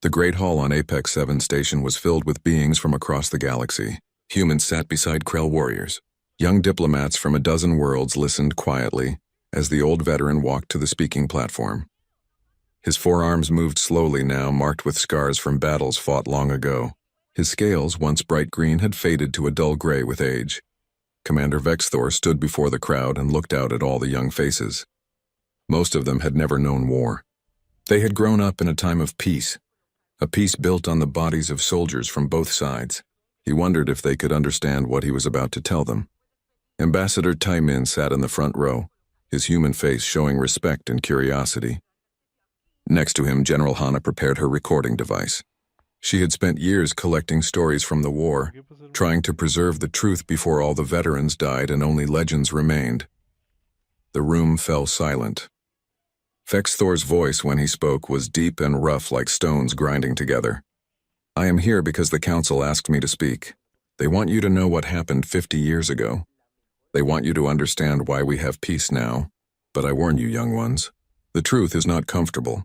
The Great Hall on Apex 7 Station was filled with beings from across the galaxy. Humans sat beside Krell warriors. Young diplomats from a dozen worlds listened quietly as the old veteran walked to the speaking platform. His forearms moved slowly now, marked with scars from battles fought long ago. His scales, once bright green, had faded to a dull gray with age. Commander Vexthor stood before the crowd and looked out at all the young faces. Most of them had never known war. They had grown up in a time of peace, a peace built on the bodies of soldiers from both sides. He wondered if they could understand what he was about to tell them. Ambassador Taimin sat in the front row, his human face showing respect and curiosity. Next to him, General Hana prepared her recording device. She had spent years collecting stories from the war, trying to preserve the truth before all the veterans died and only legends remained. The room fell silent. Vexthor's voice when he spoke was deep and rough like stones grinding together. I am here because the council asked me to speak. They want you to know what happened 50 years ago. They want you to understand why we have peace now. But I warn you, young ones, the truth is not comfortable.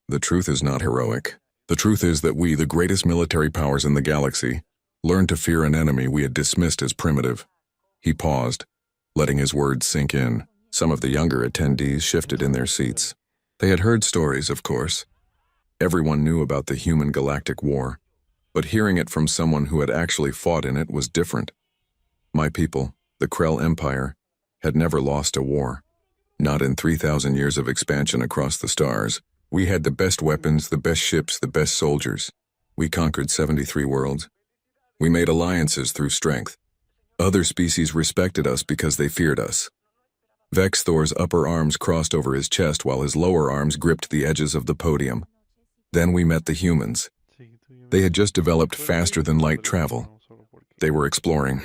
The truth is not heroic. The truth is that we, the greatest military powers in the galaxy, learned to fear an enemy we had dismissed as primitive. He paused, letting his words sink in. Some of the younger attendees shifted in their seats. They had heard stories, of course. Everyone knew about the human galactic war, but hearing it from someone who had actually fought in it was different. My people, the Krell Empire, had never lost a war. Not in 3,000 years of expansion across the stars. We had the best weapons, the best ships, the best soldiers. We conquered 73 worlds. We made alliances through strength. Other species respected us because they feared us. Vexthor's upper arms crossed over his chest while his lower arms gripped the edges of the podium. Then we met the humans. They had just developed faster-than-light travel. They were exploring,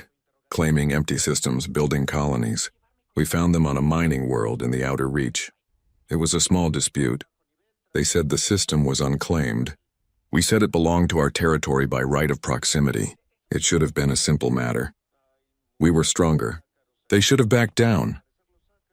claiming empty systems, building colonies. We found them on a mining world in the outer reach. It was a small dispute. They said the system was unclaimed. We said it belonged to our territory by right of proximity. It should have been a simple matter. We were stronger. They should have backed down.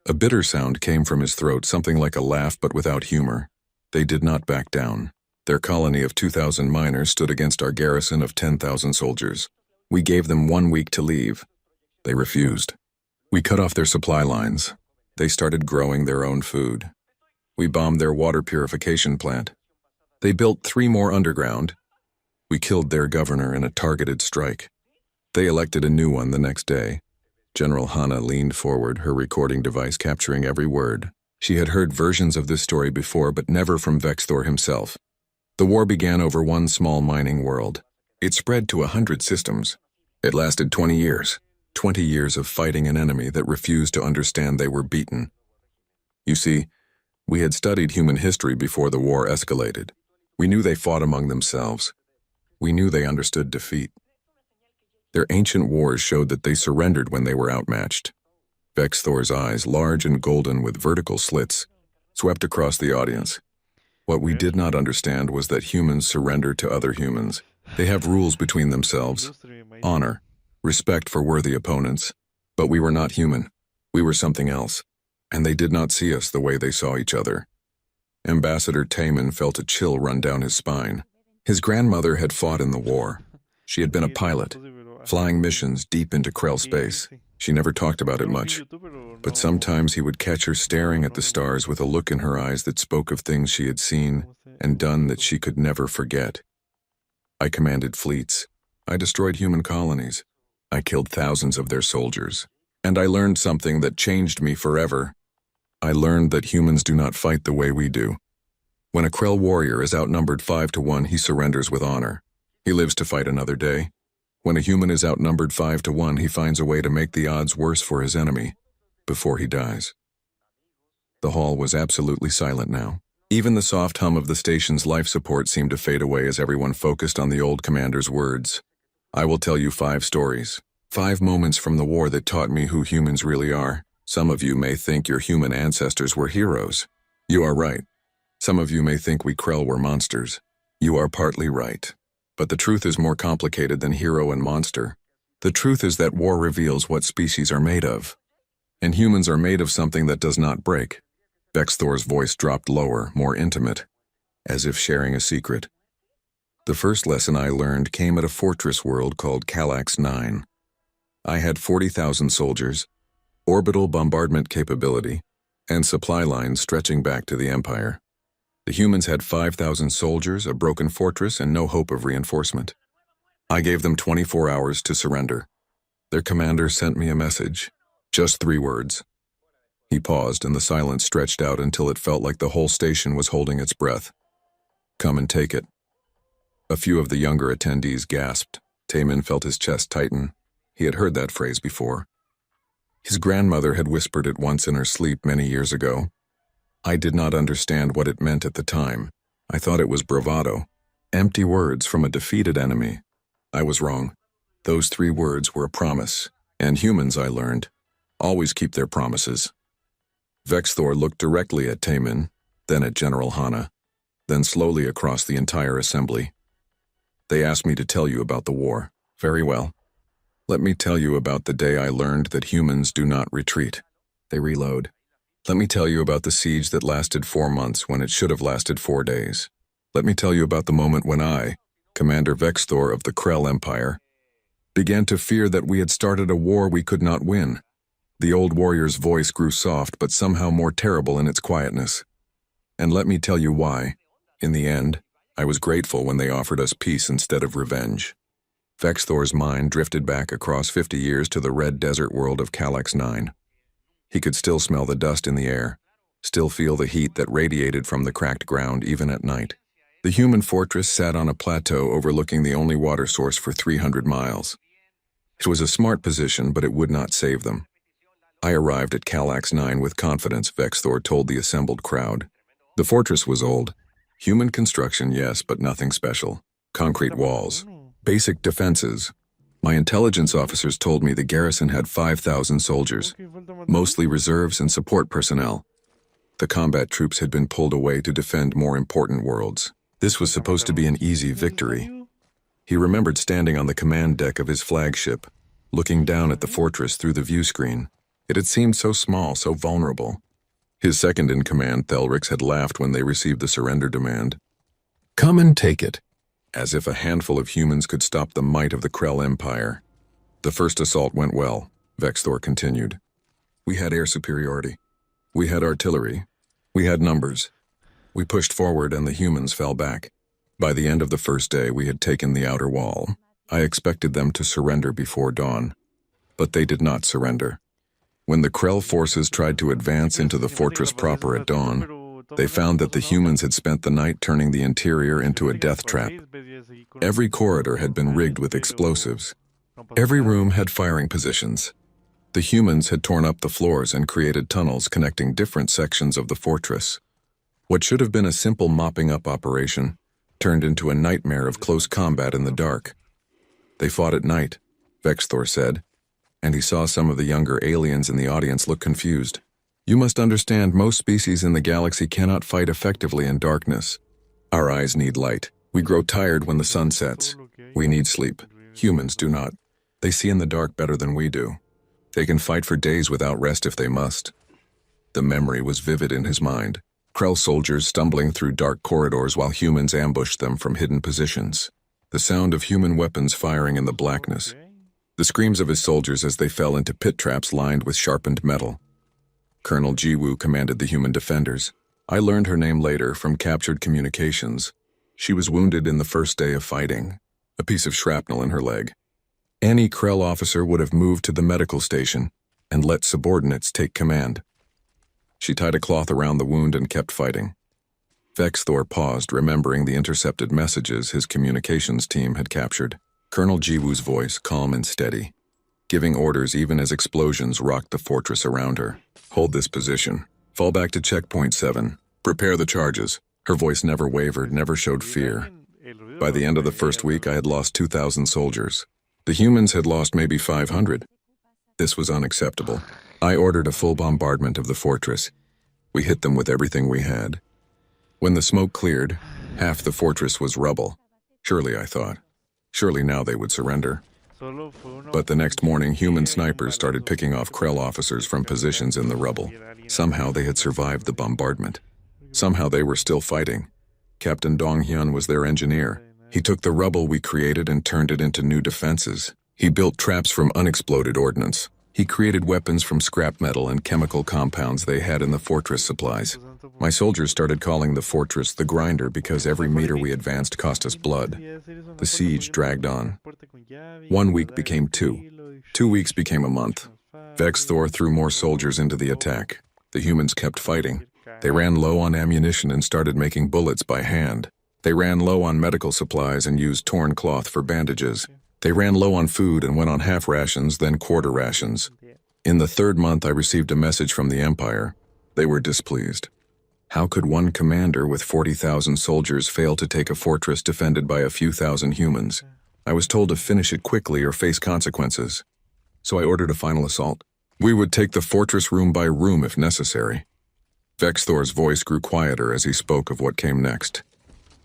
A bitter sound came from his throat, something like a laugh but without humor. They did not back down. Their colony of 2,000 miners stood against our garrison of 10,000 soldiers. We gave them 1 week to leave. They refused. We cut off their supply lines. They started growing their own food. We bombed their water purification plant. They built 3 more underground. We killed their governor in a targeted strike. They elected a new one the next day. General Hana leaned forward, her recording device capturing every word. She had heard versions of this story before, but never from Vexthor himself. The war began over one small mining world. It spread to 100 systems. It lasted 20 years. 20 years of fighting an enemy that refused to understand they were beaten. You see, we had studied human history before the war escalated. We knew they fought among themselves. We knew they understood defeat. Their ancient wars showed that they surrendered when they were outmatched. Vexthor's eyes, large and golden with vertical slits, swept across the audience. What we did not understand was that humans surrender to other humans. They have rules between themselves, honor, respect for worthy opponents. But we were not human. We were something else. And they did not see us the way they saw each other. Ambassador Taimin felt a chill run down his spine. His grandmother had fought in the war. She had been a pilot, flying missions deep into Krell space. She never talked about it much, but sometimes he would catch her staring at the stars with a look in her eyes that spoke of things she had seen and done that she could never forget. I commanded fleets. I destroyed human colonies. I killed thousands of their soldiers. And I learned something that changed me forever. I learned that humans do not fight the way we do. When a Krell warrior is outnumbered 5 to 1, he surrenders with honor. He lives to fight another day. When a human is outnumbered 5 to 1, he finds a way to make the odds worse for his enemy before he dies. The hall was absolutely silent now. Even the soft hum of the station's life support seemed to fade away as everyone focused on the old commander's words. I will tell you 5 stories. 5 moments from the war that taught me who humans really are. Some of you may think your human ancestors were heroes. You are right. Some of you may think we Krell were monsters. You are partly right. But the truth is more complicated than hero and monster. The truth is that war reveals what species are made of. And humans are made of something that does not break. Vexthor's voice dropped lower, more intimate, as if sharing a secret. The first lesson I learned came at a fortress world called Calax 9. I had 40,000 soldiers, orbital bombardment capability, and supply lines stretching back to the Empire. The humans had 5,000 soldiers, a broken fortress, and no hope of reinforcement. I gave them 24 hours to surrender. Their commander sent me a message. Just 3 words. He paused, and the silence stretched out until it felt like the whole station was holding its breath. Come and take it. A few of the younger attendees gasped. Taemin felt his chest tighten. He had heard that phrase before. His grandmother had whispered it once in her sleep many years ago. I did not understand what it meant at the time. I thought it was bravado, empty words from a defeated enemy. I was wrong. Those 3 words were a promise, and humans, I learned, always keep their promises. Vexthor looked directly at Taemin, then at General Hana, then slowly across the entire assembly. They asked me to tell you about the war. Very well. Let me tell you about the day I learned that humans do not retreat. They reload. Let me tell you about the siege that lasted 4 months when it should have lasted 4 days. Let me tell you about the moment when I, Commander Vexthor of the Krell Empire, began to fear that we had started a war we could not win. The old warrior's voice grew soft but somehow more terrible in its quietness. And let me tell you why. In the end, I was grateful when they offered us peace instead of revenge. Vexthor's mind drifted back across 50 years to the red desert world of Calax 9. He could still smell the dust in the air, still feel the heat that radiated from the cracked ground even at night. The human fortress sat on a plateau overlooking the only water source for 300 miles. It was a smart position, but it would not save them. I arrived at Calax 9 with confidence, Vexthor told the assembled crowd. The fortress was old. Human construction, yes, but nothing special. Concrete walls. Basic defenses. My intelligence officers told me the garrison had 5,000 soldiers, mostly reserves and support personnel. The combat troops had been pulled away to defend more important worlds. This was supposed to be an easy victory. He remembered standing on the command deck of his flagship, looking down at the fortress through the view screen. It had seemed so small, so vulnerable. His second-in-command, Thelrix, had laughed when they received the surrender demand. Come and take it. As if a handful of humans could stop the might of the Krell Empire. The first assault went well, Vexthor continued. We had air superiority. We had artillery. We had numbers. We pushed forward and the humans fell back. By the end of the first day, we had taken the outer wall. I expected them to surrender before dawn. But they did not surrender. When the Krell forces tried to advance into the fortress proper at dawn, they found that the humans had spent the night turning the interior into a death trap. Every corridor had been rigged with explosives. Every room had firing positions. The humans had torn up the floors and created tunnels connecting different sections of the fortress. What should have been a simple mopping-up operation turned into a nightmare of close combat in the dark. They fought at night, Vexthor said, and he saw some of the younger aliens in the audience look confused. You must understand, most species in the galaxy cannot fight effectively in darkness. Our eyes need light. We grow tired when the sun sets. We need sleep. Humans do not. They see in the dark better than we do. They can fight for days without rest if they must. The memory was vivid in his mind. Krell soldiers stumbling through dark corridors while humans ambushed them from hidden positions. The sound of human weapons firing in the blackness. The screams of his soldiers as they fell into pit traps lined with sharpened metal. Colonel Jiwoo commanded the human defenders. I learned her name later from captured communications. She was wounded in the first day of fighting, a piece of shrapnel in her leg. Any Krell officer would have moved to the medical station and let subordinates take command. She tied a cloth around the wound and kept fighting. Vexthor paused, remembering the intercepted messages his communications team had captured. Colonel Jiwoo's voice, calm and steady, giving orders even as explosions rocked the fortress around her. Hold this position. Fall back to checkpoint 7. Prepare the charges. Her voice never wavered, never showed fear. By the end of the first week, I had lost 2,000 soldiers. The humans had lost maybe 500. This was unacceptable. I ordered a full bombardment of the fortress. We hit them with everything we had. When the smoke cleared, half the fortress was rubble. Surely, I thought. Surely now they would surrender. But the next morning, human snipers started picking off Krell officers from positions in the rubble. Somehow they had survived the bombardment. Somehow they were still fighting. Captain Donghyun was their engineer. He took the rubble we created and turned it into new defenses. He built traps from unexploded ordnance. He created weapons from scrap metal and chemical compounds they had in the fortress supplies. My soldiers started calling the fortress the Grinder because every meter we advanced cost us blood. The siege dragged on. 1 week became 2. 2 weeks became a month. Vexthor threw more soldiers into the attack. The humans kept fighting. They ran low on ammunition and started making bullets by hand. They ran low on medical supplies and used torn cloth for bandages. They ran low on food and went on half rations, then quarter rations. In the 3rd month, I received a message from the Empire. They were displeased. How could one commander with 40,000 soldiers fail to take a fortress defended by a few thousand humans? I was told to finish it quickly or face consequences. So I ordered a final assault. We would take the fortress room by room if necessary. Vexthor's voice grew quieter as he spoke of what came next.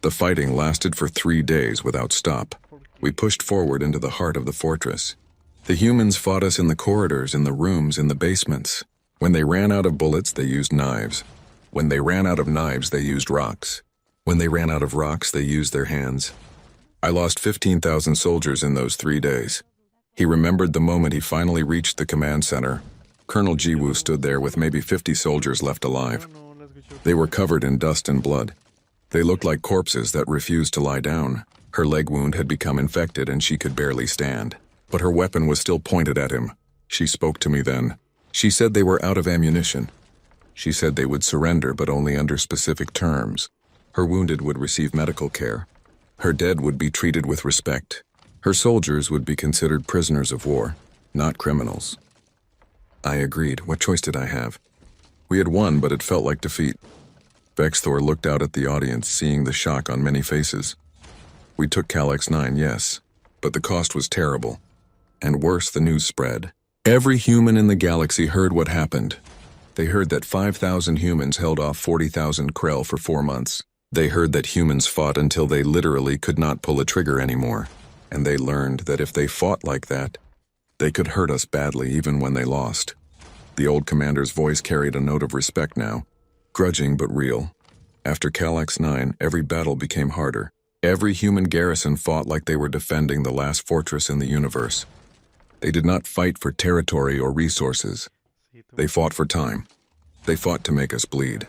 The fighting lasted for 3 days without stop. We pushed forward into the heart of the fortress. The humans fought us in the corridors, in the rooms, in the basements. When they ran out of bullets, they used knives. When they ran out of knives, they used rocks. When they ran out of rocks, they used their hands. I lost 15,000 soldiers in those 3 days. He remembered the moment he finally reached the command center. Colonel Jiwoo stood there with maybe 50 soldiers left alive. They were covered in dust and blood. They looked like corpses that refused to lie down. Her leg wound had become infected and she could barely stand. But her weapon was still pointed at him. She spoke to me then. She said they were out of ammunition. She said they would surrender, but only under specific terms. Her wounded would receive medical care. Her dead would be treated with respect. Her soldiers would be considered prisoners of war, not criminals. I agreed. What choice did I have? We had won, but it felt like defeat. Vexthor looked out at the audience, seeing the shock on many faces. We took Calyx 9, yes, but the cost was terrible. And worse, the news spread. Every human in the galaxy heard what happened. They heard that 5,000 humans held off 40,000 Krell for 4 months. They heard that humans fought until they literally could not pull a trigger anymore. And they learned that if they fought like that, they could hurt us badly even when they lost. The old commander's voice carried a note of respect now, grudging but real. After Calyx 9, every battle became harder. Every human garrison fought like they were defending the last fortress in the universe. They did not fight for territory or resources. They fought for time. They fought to make us bleed.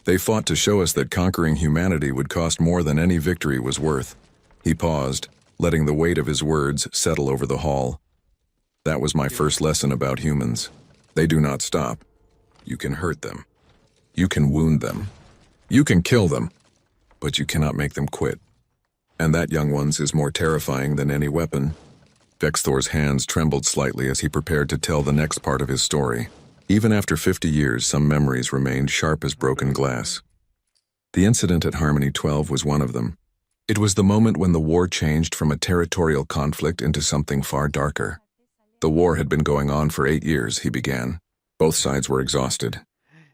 They fought to show us that conquering humanity would cost more than any victory was worth. He paused, letting the weight of his words settle over the hall. That was my first lesson about humans. They do not stop. You can hurt them. You can wound them. You can kill them. But you cannot make them quit. And that, young ones, is more terrifying than any weapon. Vexthor's hands trembled slightly as he prepared to tell the next part of his story. Even after 50 years, some memories remained sharp as broken glass. The incident at Harmony 12 was one of them. It was the moment when the war changed from a territorial conflict into something far darker. The war had been going on for 8 years, he began. Both sides were exhausted.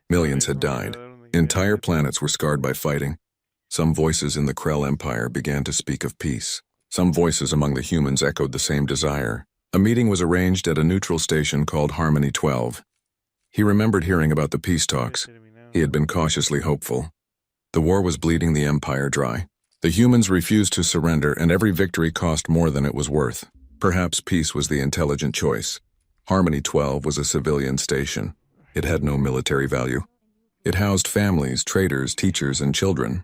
Millions had died. Entire planets were scarred by fighting. Some voices in the Krell Empire began to speak of peace. Some voices among the humans echoed the same desire. A meeting was arranged at a neutral station called Harmony 12. He remembered hearing about the peace talks. He had been cautiously hopeful. The war was bleeding the Empire dry. The humans refused to surrender, and every victory cost more than it was worth. Perhaps peace was the intelligent choice. Harmony 12 was a civilian station. It had no military value. It housed families, traders, teachers, and children.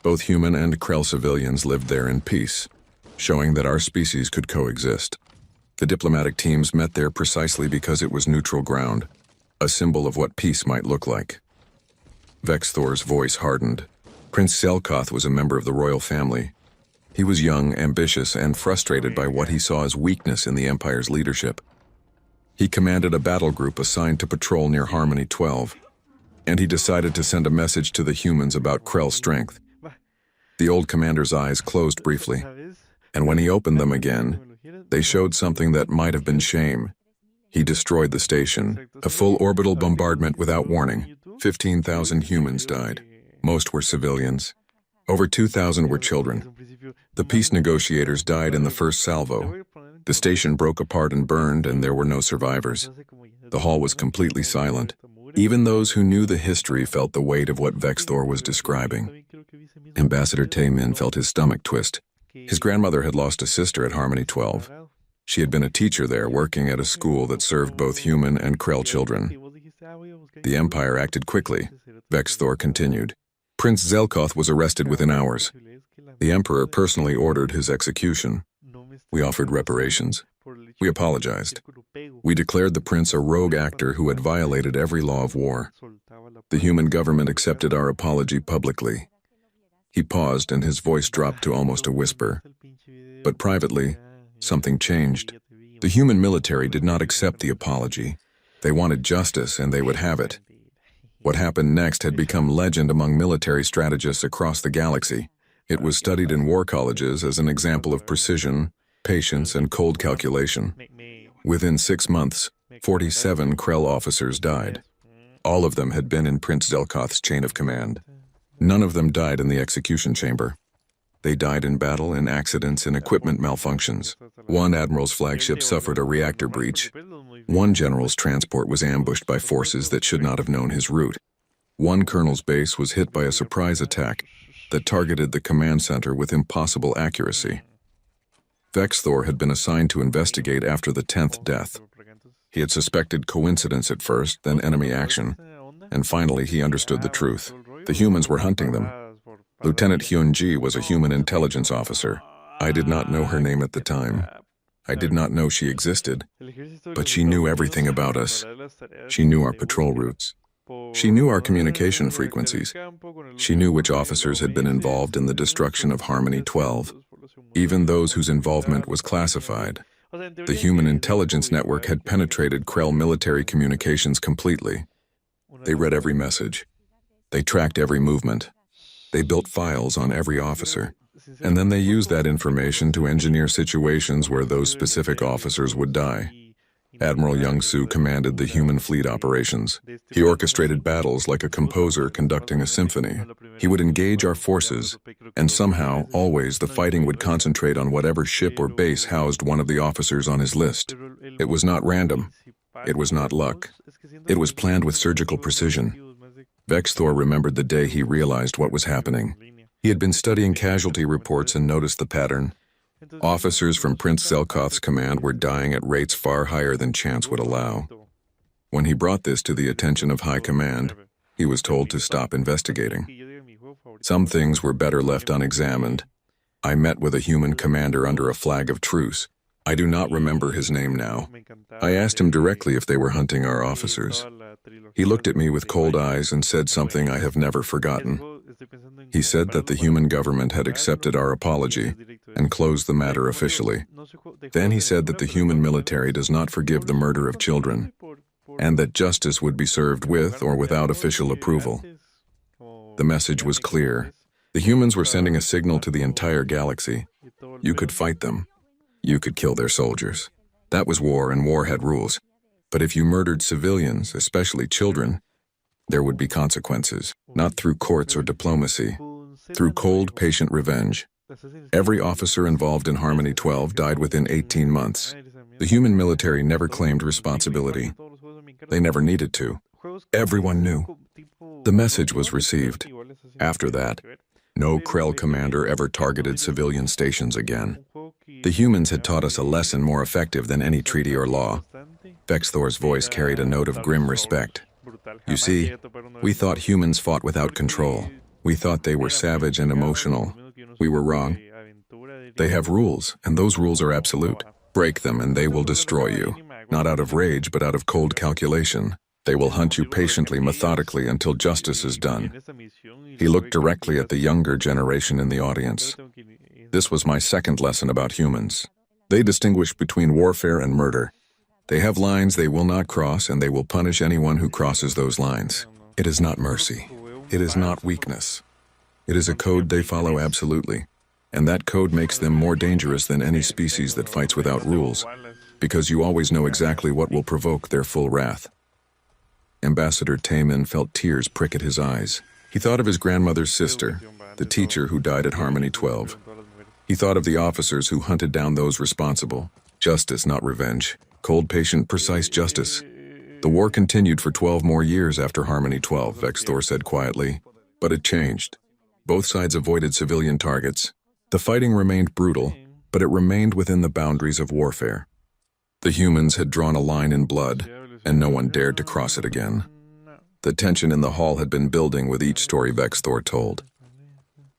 Both human and Krell civilians lived there in peace, showing that our species could coexist. The diplomatic teams met there precisely because it was neutral ground, a symbol of what peace might look like. Vexthor's voice hardened. Prince Selkoth was a member of the royal family. He was young, ambitious, and frustrated by what he saw as weakness in the Empire's leadership. He commanded a battle group assigned to patrol near Harmony 12, and he decided to send a message to the humans about Krell's strength. The old commander's eyes closed briefly, and when he opened them again, they showed something that might have been shame. He destroyed the station, a full orbital bombardment without warning. 15,000 humans died. Most were civilians. Over 2,000 were children. The peace negotiators died in the first salvo. The station broke apart and burned, and there were no survivors. The hall was completely silent. Even those who knew the history felt the weight of what Vexthor was describing. Ambassador Taemin felt his stomach twist. His grandmother had lost a sister at Harmony 12. She had been a teacher there, working at a school that served both human and Krell children. The Empire acted quickly. Vexthor continued. Prince Zelkoth was arrested within hours. The Emperor personally ordered his execution. We offered reparations. We apologized. We declared the prince a rogue actor who had violated every law of war. The human government accepted our apology publicly. He paused and his voice dropped to almost a whisper. But privately, something changed. The human military did not accept the apology. They wanted justice and they would have it. What happened next had become legend among military strategists across the galaxy. It was studied in war colleges as an example of precision, patience, and cold calculation. Within 6 months, 47 Krell officers died. All of them had been in Prince Zelkoth's chain of command. None of them died in the execution chamber. They died in battle, in accidents, and equipment malfunctions. One admiral's flagship suffered a reactor breach. One general's transport was ambushed by forces that should not have known his route. One colonel's base was hit by a surprise attack that targeted the command center with impossible accuracy. Vexthor had been assigned to investigate after the 10th death. He had suspected coincidence at first, then enemy action, and finally he understood the truth. The humans were hunting them. Lieutenant Hyun-ji was a human intelligence officer. I did not know her name at the time. I did not know she existed, but she knew everything about us. She knew our patrol routes. She knew our communication frequencies. She knew which officers had been involved in the destruction of Harmony 12, even those whose involvement was classified. The Human Intelligence Network had penetrated Krell military communications completely. They read every message. They tracked every movement. They built files on every officer. And then they used that information to engineer situations where those specific officers would die. Admiral Young-soo commanded the human fleet operations. He orchestrated battles like a composer conducting a symphony. He would engage our forces, and somehow, always, the fighting would concentrate on whatever ship or base housed one of the officers on his list. It was not random. It was not luck. It was planned with surgical precision. Vexthor remembered the day he realized what was happening. He had been studying casualty reports and noticed the pattern. Officers from Prince Zelkoth's command were dying at rates far higher than chance would allow. When he brought this to the attention of High Command, he was told to stop investigating. Some things were better left unexamined. I met with a human commander under a flag of truce. I do not remember his name now. I asked him directly if they were hunting our officers. He looked at me with cold eyes and said something I have never forgotten. He said that the human government had accepted our apology and closed the matter officially. Then he said that the human military does not forgive the murder of children, and that justice would be served with or without official approval. The message was clear. The humans were sending a signal to the entire galaxy. You could fight them. You could kill their soldiers. That was war, and war had rules. But if you murdered civilians, especially children, there would be consequences, not through courts or diplomacy, through cold, patient revenge. Every officer involved in Harmony 12 died within 18 months. The human military never claimed responsibility. They never needed to. Everyone knew. The message was received. After that, no Krell commander ever targeted civilian stations again. The humans had taught us a lesson more effective than any treaty or law. Vexthor's voice carried a note of grim respect. You see, we thought humans fought without control. We thought they were savage and emotional. We were wrong. They have rules, and those rules are absolute. Break them and they will destroy you. Not out of rage, but out of cold calculation. They will hunt you patiently, methodically, until justice is done. He looked directly at the younger generation in the audience. This was my second lesson about humans. They distinguish between warfare and murder. They have lines they will not cross, and they will punish anyone who crosses those lines. It is not mercy. It is not weakness. It is a code they follow absolutely. And that code makes them more dangerous than any species that fights without rules, because you always know exactly what will provoke their full wrath. Ambassador Taemin felt tears prick at his eyes. He thought of his grandmother's sister, the teacher who died at Harmony 12. He thought of the officers who hunted down those responsible. Justice, not revenge. Cold, patient, precise justice. The war continued for 12 more years after Harmony 12, Vexthor said quietly. But it changed. Both sides avoided civilian targets. The fighting remained brutal, but it remained within the boundaries of warfare. The humans had drawn a line in blood, and no one dared to cross it again. The tension in the hall had been building with each story Vexthor told.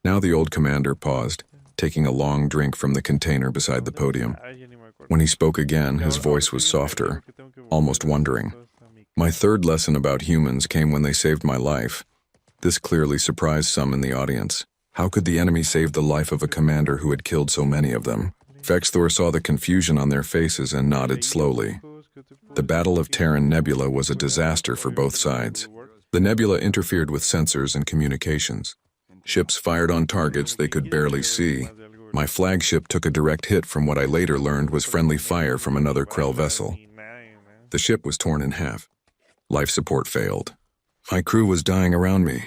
Now the old commander paused, taking a long drink from the container beside the podium. When he spoke again, his voice was softer, almost wondering. My third lesson about humans came when they saved my life. This clearly surprised some in the audience. How could the enemy save the life of a commander who had killed so many of them? Vexthor saw the confusion on their faces and nodded slowly. The Battle of Terran Nebula was a disaster for both sides. The nebula interfered with sensors and communications. Ships fired on targets they could barely see. My flagship took a direct hit from what I later learned was friendly fire from another Krell vessel. The ship was torn in half. Life support failed. My crew was dying around me.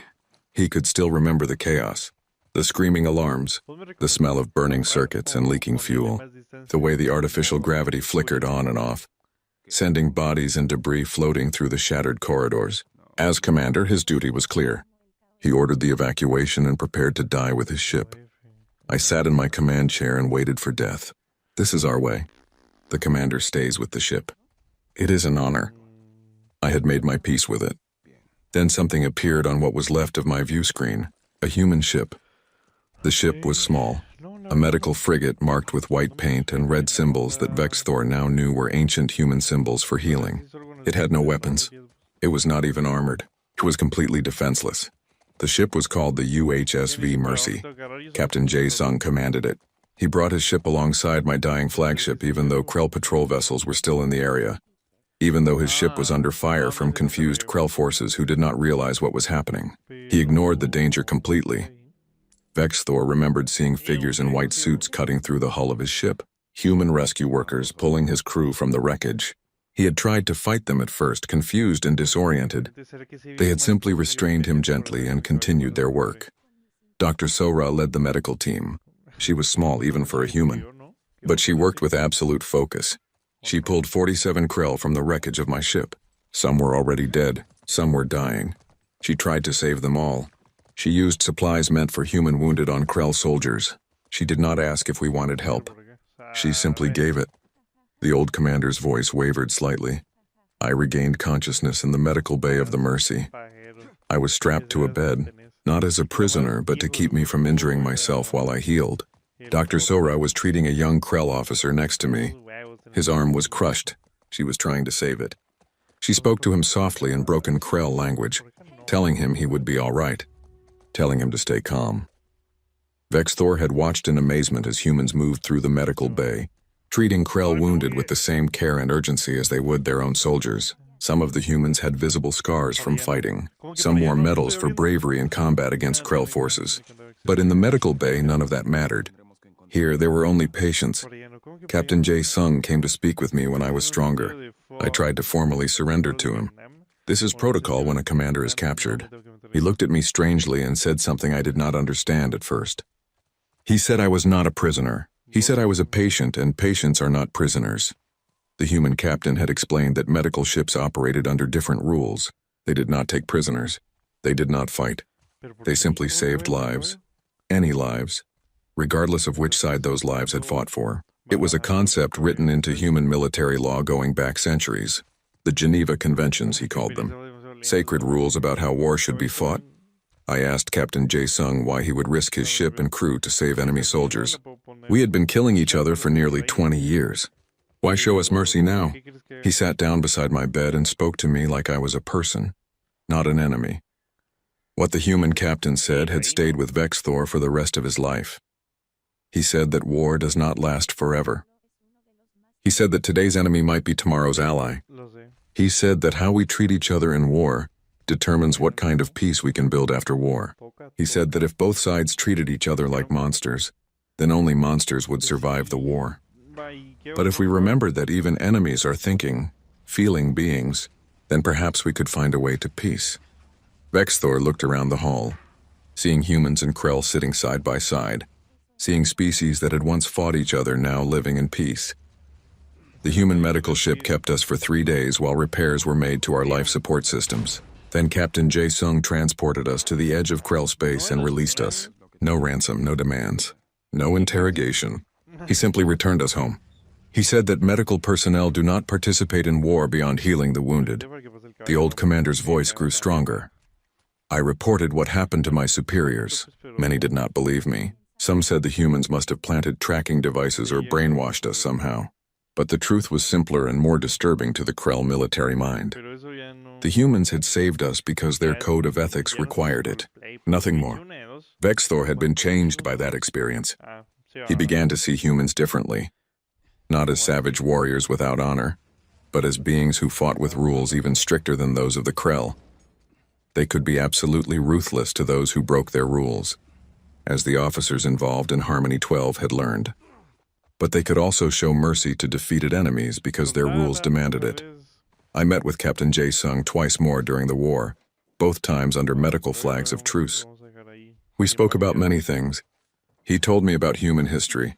He could still remember the chaos. The screaming alarms, the smell of burning circuits and leaking fuel, the way the artificial gravity flickered on and off, sending bodies and debris floating through the shattered corridors. As commander, his duty was clear. He ordered the evacuation and prepared to die with his ship. I sat in my command chair and waited for death. This is our way. The commander stays with the ship. It is an honor. I had made my peace with it. Then something appeared on what was left of my view screen, a human ship. The ship was small, a medical frigate marked with white paint and red symbols that Vexthor now knew were ancient human symbols for healing. It had no weapons. It was not even armored. It was completely defenseless. The ship was called the UHSV Mercy. Captain Jae-sung commanded it. He brought his ship alongside my dying flagship even though Krell patrol vessels were still in the area. Even though his ship was under fire from confused Krell forces who did not realize what was happening. He ignored the danger completely. Vexthor remembered seeing figures in white suits cutting through the hull of his ship, human rescue workers pulling his crew from the wreckage. He had tried to fight them at first, confused and disoriented. They had simply restrained him gently and continued their work. Dr. Sora led the medical team. She was small even for a human, but she worked with absolute focus. She pulled 47 Krell from the wreckage of my ship. Some were already dead, some were dying. She tried to save them all. She used supplies meant for human wounded on Krell soldiers. She did not ask if we wanted help. She simply gave it. The old commander's voice wavered slightly. I regained consciousness in the medical bay of the Mercy. I was strapped to a bed, not as a prisoner, but to keep me from injuring myself while I healed. Dr. Sora was treating a young Krell officer next to me. His arm was crushed. She was trying to save it. She spoke to him softly in broken Krell language, telling him he would be all right, telling him to stay calm. Vexthor had watched in amazement as humans moved through the medical bay, treating Krell wounded with the same care and urgency as they would their own soldiers. Some of the humans had visible scars from fighting. Some wore medals for bravery in combat against Krell forces. But in the medical bay, none of that mattered. Here, there were only patients. Captain Jae-sung came to speak with me when I was stronger. I tried to formally surrender to him. This is protocol when a commander is captured. He looked at me strangely and said something I did not understand at first. He said I was not a prisoner. He said I was a patient, and patients are not prisoners. The human captain had explained that medical ships operated under different rules. They did not take prisoners. They did not fight. They simply saved lives. Any lives, regardless of which side those lives had fought for. It was a concept written into human military law going back centuries. The Geneva Conventions, he called them. Sacred rules about how war should be fought. I asked Captain Jae-sung why he would risk his ship and crew to save enemy soldiers. We had been killing each other for nearly 20 years. Why show us mercy now? He sat down beside my bed and spoke to me like I was a person, not an enemy. What the human captain said had stayed with Vexthor for the rest of his life. He said that war does not last forever. He said that today's enemy might be tomorrow's ally. He said that how we treat each other in war determines what kind of peace we can build after war. He said that if both sides treated each other like monsters, then only monsters would survive the war. But if we remembered that even enemies are thinking, feeling beings, then perhaps we could find a way to peace. Vexthor looked around the hall, seeing humans and Krell sitting side by side, seeing species that had once fought each other now living in peace. The human medical ship kept us for 3 days while repairs were made to our life support systems. Then Captain Jae-sung transported us to the edge of Krell space and released us. No ransom, no demands. No interrogation. He simply returned us home. He said that medical personnel do not participate in war beyond healing the wounded. The old commander's voice grew stronger. I reported what happened to my superiors. Many did not believe me. Some said the humans must have planted tracking devices or brainwashed us somehow. But the truth was simpler and more disturbing to the Krell military mind. The humans had saved us because their code of ethics required it. Nothing more. Vexthor had been changed by that experience. He began to see humans differently. Not as savage warriors without honor, but as beings who fought with rules even stricter than those of the Krell. They could be absolutely ruthless to those who broke their rules, as the officers involved in Harmony 12 had learned. But they could also show mercy to defeated enemies because their rules demanded it. I met with Captain Jae-sung twice more during the war, both times under medical flags of truce. We spoke about many things. He told me about human history,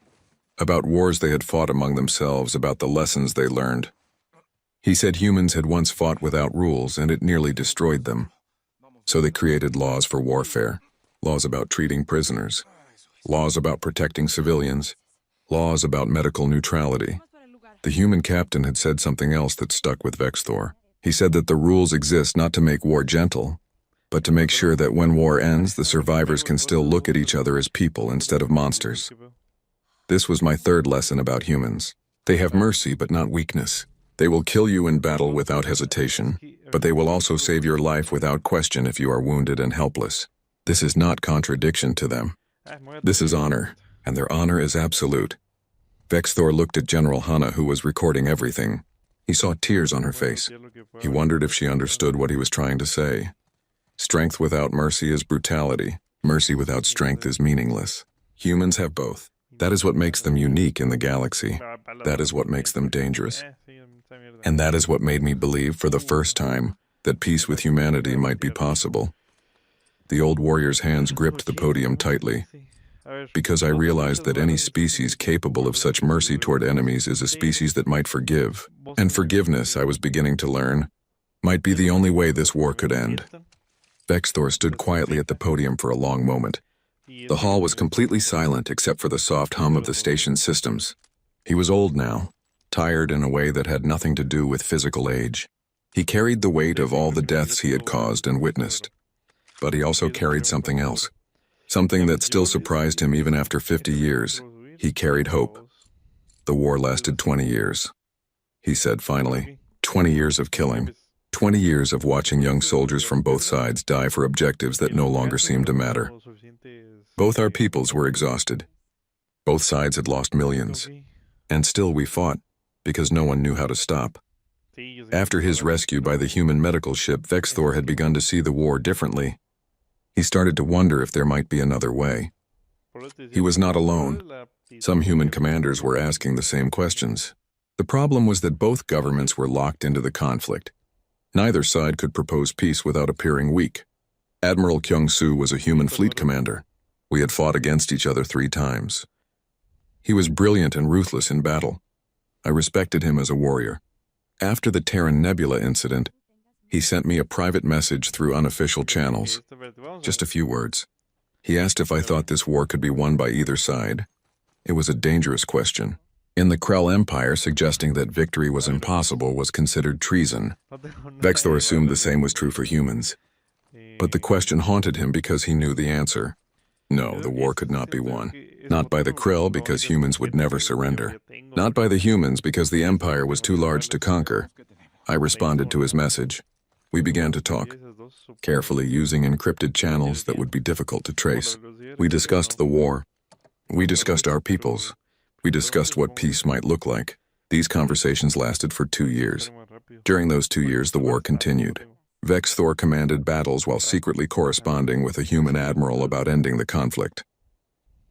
about wars they had fought among themselves, about the lessons they learned. He said humans had once fought without rules and it nearly destroyed them. So they created laws for warfare, laws about treating prisoners, laws about protecting civilians, laws about medical neutrality. The human captain had said something else that stuck with Vexthor. He said that the rules exist not to make war gentle, but to make sure that when war ends, the survivors can still look at each other as people instead of monsters. This was my third lesson about humans. They have mercy but not weakness. They will kill you in battle without hesitation, but they will also save your life without question if you are wounded and helpless. This is not contradiction to them. This is honor, and their honor is absolute. Vexthor looked at General Hanna, who was recording everything. He saw tears on her face. He wondered if she understood what he was trying to say. Strength without mercy is brutality. Mercy without strength is meaningless. Humans have both. That is what makes them unique in the galaxy. That is what makes them dangerous. And that is what made me believe for the first time that peace with humanity might be possible. The old warrior's hands gripped the podium tightly, because I realized that any species capable of such mercy toward enemies is a species that might forgive. And forgiveness, I was beginning to learn, might be the only way this war could end. Vexthor stood quietly at the podium for a long moment. The hall was completely silent except for the soft hum of the station's systems. He was old now, tired in a way that had nothing to do with physical age. He carried the weight of all the deaths he had caused and witnessed. But he also carried something else. Something that still surprised him even after 50 years. He carried hope. The war lasted 20 years. He said finally, 20 years of killing. 20 years of watching young soldiers from both sides die for objectives that no longer seemed to matter. Both our peoples were exhausted. Both sides had lost millions. And still we fought, because no one knew how to stop. After his rescue by the human medical ship, Vexthor had begun to see the war differently. He started to wonder if there might be another way. He was not alone. Some human commanders were asking the same questions. The problem was that both governments were locked into the conflict. Neither side could propose peace without appearing weak. Admiral Kyung-soo was a human fleet commander. We had fought against each other 3 times. He was brilliant and ruthless in battle. I respected him as a warrior. After the Terran Nebula incident, he sent me a private message through unofficial channels. Just a few words. He asked if I thought this war could be won by either side. It was a dangerous question. In the Krell Empire, suggesting that victory was impossible was considered treason. Vexthor assumed the same was true for humans. But the question haunted him because he knew the answer. No, the war could not be won. Not by the Krell, because humans would never surrender. Not by the humans, because the Empire was too large to conquer. I responded to his message. We began to talk, carefully using encrypted channels that would be difficult to trace. We discussed the war. We discussed our peoples. We discussed what peace might look like. These conversations lasted for 2 years. During those 2 years, the war continued. Vexthor commanded battles while secretly corresponding with a human admiral about ending the conflict.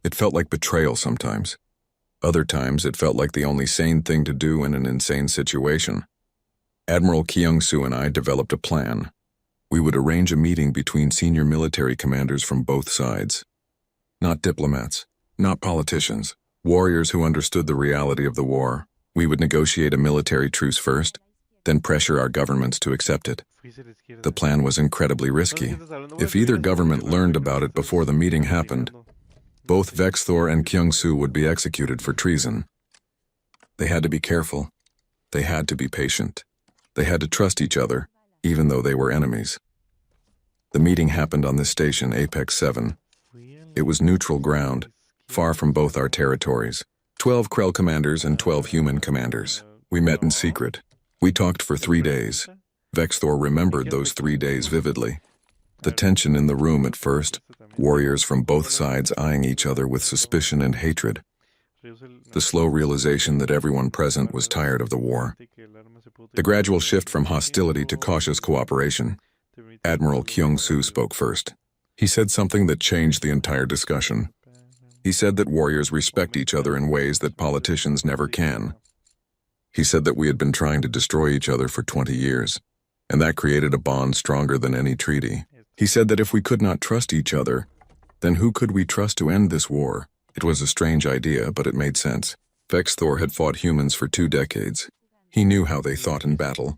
It felt like betrayal sometimes. Other times, it felt like the only sane thing to do in an insane situation. Admiral Kyung-soo and I developed a plan. We would arrange a meeting between senior military commanders from both sides. Not diplomats, not politicians, warriors who understood the reality of the war. We would negotiate a military truce first, then pressure our governments to accept it. The plan was incredibly risky. If either government learned about it before the meeting happened, Both Vexthor and Kyung-soo would be executed for treason. They had to be careful. They had to be patient. They had to trust each other, even though they were enemies. The meeting happened on this station, Apex 7. It was neutral ground, far from both our territories. 12 Krell commanders and 12 human commanders. We met in secret. We talked for 3 days. Vexthor remembered those 3 days vividly. The tension in the room at first, warriors from both sides eyeing each other with suspicion and hatred. The slow realization that everyone present was tired of the war. The gradual shift from hostility to cautious cooperation. Admiral Kyung-soo spoke first. He said something that changed the entire discussion. He said that warriors respect each other in ways that politicians never can. He said that we had been trying to destroy each other for 20 years, and that created a bond stronger than any treaty. He said that if we could not trust each other, then who could we trust to end this war? It was a strange idea, but it made sense. Vexthor had fought humans for 2 decades. He knew how they thought in battle.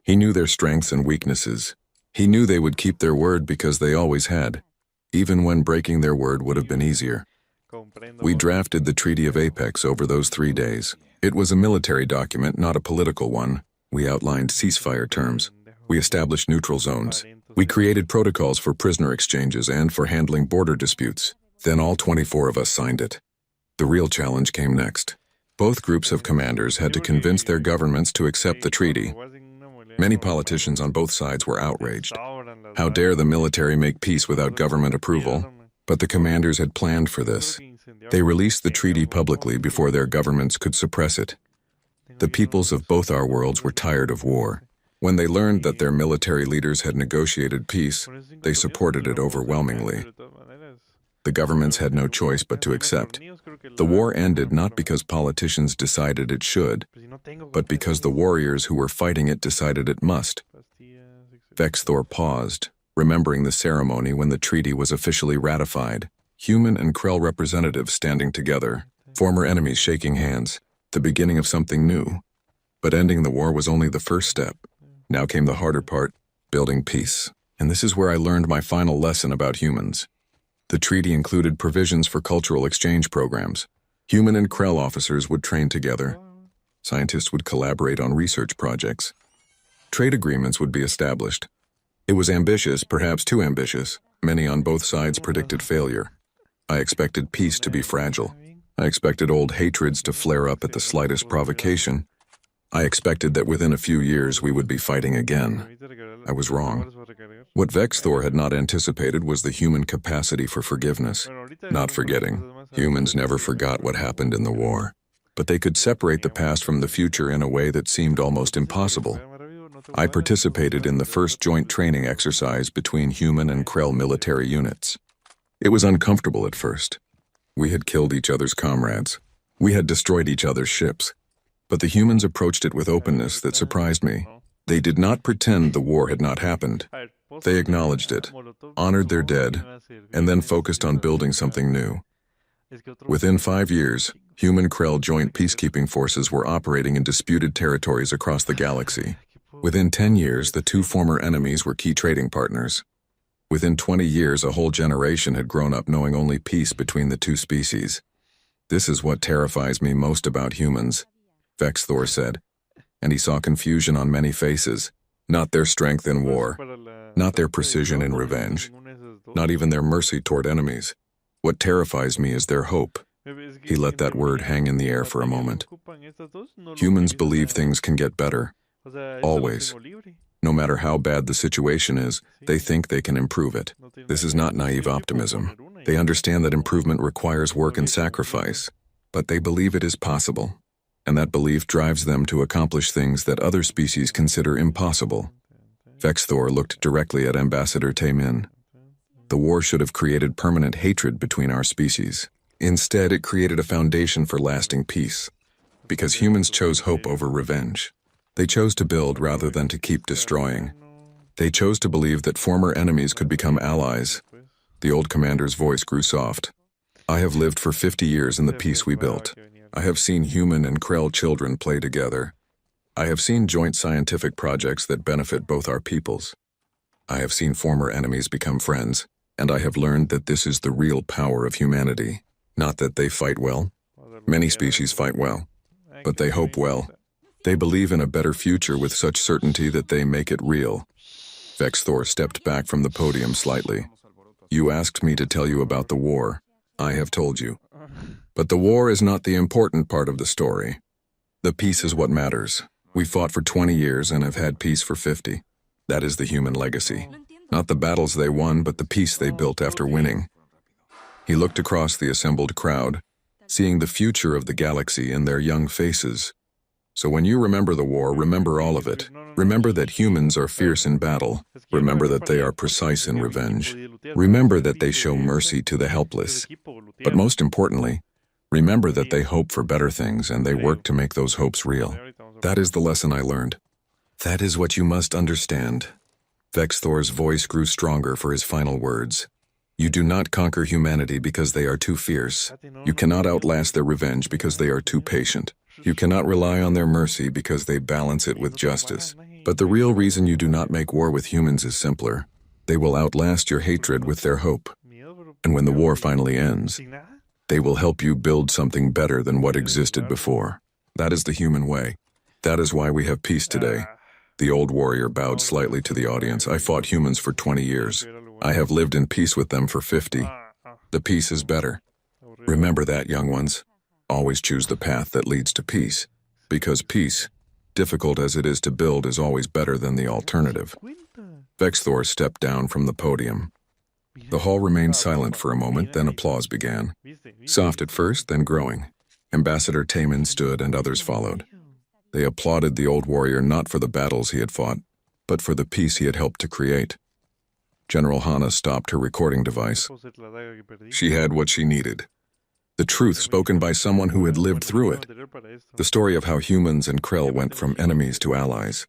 He knew their strengths and weaknesses. He knew they would keep their word because they always had, even when breaking their word would have been easier. We drafted the Treaty of Apex over those 3 days. It was a military document, not a political one. We outlined ceasefire terms. We established neutral zones. We created protocols for prisoner exchanges and for handling border disputes. Then all 24 of us signed it. The real challenge came next. Both groups of commanders had to convince their governments to accept the treaty. Many politicians on both sides were outraged. How dare the military make peace without government approval? But the commanders had planned for this. They released the treaty publicly before their governments could suppress it. The peoples of both our worlds were tired of war. When they learned that their military leaders had negotiated peace, they supported it overwhelmingly. The governments had no choice but to accept. The war ended not because politicians decided it should, but because the warriors who were fighting it decided it must. Vexthor paused, remembering the ceremony when the treaty was officially ratified. Human and Krell representatives standing together, former enemies shaking hands, the beginning of something new. But ending the war was only the first step. Now came the harder part, building peace. And this is where I learned my final lesson about humans. The treaty included provisions for cultural exchange programs. Human and Krell officers would train together. Scientists would collaborate on research projects. Trade agreements would be established. It was ambitious, perhaps too ambitious. Many on both sides predicted failure. I expected peace to be fragile. I expected old hatreds to flare up at the slightest provocation. I expected that within a few years we would be fighting again. I was wrong. What Vexthor had not anticipated was the human capacity for forgiveness. Not forgetting. Humans never forgot what happened in the war. But they could separate the past from the future in a way that seemed almost impossible. I participated in the first joint training exercise between human and Krell military units. It was uncomfortable at first. We had killed each other's comrades. We had destroyed each other's ships. But the humans approached it with openness that surprised me. They did not pretend the war had not happened. They acknowledged it, honored their dead, and then focused on building something new. Within 5 years, human Krell joint peacekeeping forces were operating in disputed territories across the galaxy. Within 10 years, the 2 former enemies were key trading partners. Within 20 years, a whole generation had grown up knowing only peace between the 2 species. This is what terrifies me most about humans, Vexthor said, and he saw confusion on many faces. Not their strength in war, not their precision in revenge, not even their mercy toward enemies. What terrifies me is their hope. He let that word hang in the air for a moment. Humans believe things can get better. Always. No matter how bad the situation is, they think they can improve it. This is not naive optimism. They understand that improvement requires work and sacrifice, but they believe it is possible. And that belief drives them to accomplish things that other species consider impossible. Vexthor looked directly at Ambassador Taemin. The war should have created permanent hatred between our species. Instead, it created a foundation for lasting peace. Because humans chose hope over revenge. They chose to build rather than to keep destroying. They chose to believe that former enemies could become allies. The old commander's voice grew soft. I have lived for 50 years in the peace we built. I have seen human and Krell children play together. I have seen joint scientific projects that benefit both our peoples. I have seen former enemies become friends. And I have learned that this is the real power of humanity. Not that they fight well. Many species fight well, but they hope well. They believe in a better future with such certainty that they make it real. Vexthor stepped back from the podium slightly. You asked me to tell you about the war. I have told you. But the war is not the important part of the story. The peace is what matters. We fought for 20 years and have had peace for 50. That is the human legacy. Not the battles they won, but the peace they built after winning. He looked across the assembled crowd, seeing the future of the galaxy in their young faces. So when you remember the war, remember all of it. Remember that humans are fierce in battle. Remember that they are precise in revenge. Remember that they show mercy to the helpless. But most importantly, remember that they hope for better things and they work to make those hopes real. That is the lesson I learned. That is what you must understand. Vexthor's voice grew stronger for his final words. You do not conquer humanity because they are too fierce. You cannot outlast their revenge because they are too patient. You cannot rely on their mercy because they balance it with justice. But the real reason you do not make war with humans is simpler. They will outlast your hatred with their hope. And when the war finally ends, they will help you build something better than what existed before. That is the human way. That is why we have peace today. The old warrior bowed slightly to the audience. I fought humans for 20 years. I have lived in peace with them for 50. The peace is better. Remember that, young ones. Always choose the path that leads to peace. Because peace, difficult as it is to build, is always better than the alternative. Vexthor stepped down from the podium. The hall remained silent for a moment, then applause began. Soft at first, then growing. Ambassador Taman stood and others followed. They applauded the old warrior not for the battles he had fought, but for the peace he had helped to create. General Hana stopped her recording device. She had what she needed. The truth spoken by someone who had lived through it. The story of how humans and Krell went from enemies to allies.